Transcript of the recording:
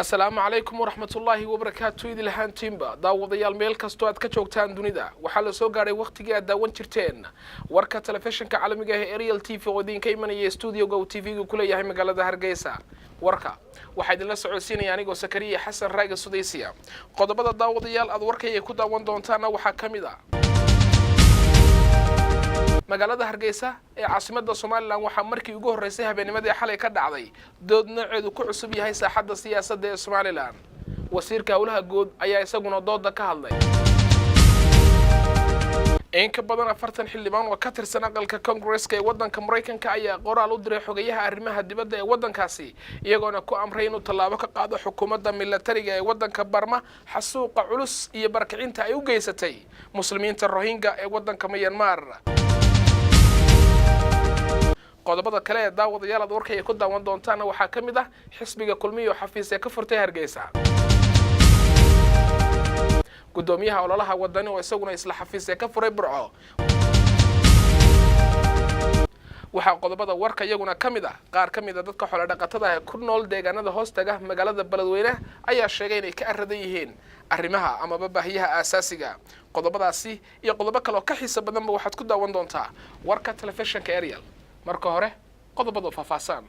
السلام عليكم ورحمة الله وبركاته. إذا لهان تيمبا داوديال ميل كاستو أد كجوجتان دونيدا waxaa soo gaaray waqtigii aad daawan jirteen warka telefishinka caalamiga ah ee Ariel TV oo idin ka imanaya studio-ga TV-ga ku leeyahay magaalada Hargeysa. warka waxaa idin la socodsiinaya anigoo Sakariya Xasan Raaga Sudaysiya. qodobada daawadayaal aad warkayga ku daawan doontaan waxaa kamid ah magaalada Hargeysa ee caasimadda Soomaaliland waxaa markii ugu horeysay habeennimadii xalay ka dhacday dood nooceedu ku cusub yahay saaxadda siyaasadda ee Soomaaliland. wasiirka howlaha guud ayaa isaguna dooda ka hadlay. in ka badan 40 xildhibaan oo ka tirsan aqalka Congress-ka ee wadanka Mareykanka ayaa qoraal u diray xogayaha arrimaha dibadda ee wadankaasi iyagoona ku amray inuu tallaabo ka qaado xukuumadda militariga ee wadanka Burma xasuuqa culus iyo barkicinta ay u geysatay muslimiinta Rohingya ee wadanka Myanmar. qodobada kale ee daawadayaal aad warkayga ku daawan doontaan waxaa kamid ah xisbiga kulmiyo xafiis ee ka furtay Hargeysa. gudoomiyaha ololaha wadani oo isaguna isla xafiis ee ka furay Burco. waxaa qodobada warka iyaguna kamid ah qaar kamid ah dadka xoolo dhaqatada ah ku nool deegaanada hoostaga magaalada Beledweyne ayaa sheegay inay ka aradan yihiin arrimaha ama baahiyaha aasaasiga. qodobadaasi iyo qodobo kale oo ka xiiso badanba waxaad ku daawan doontaa warka telefishinka Ariel. marka hore qodobada faahfaahsan.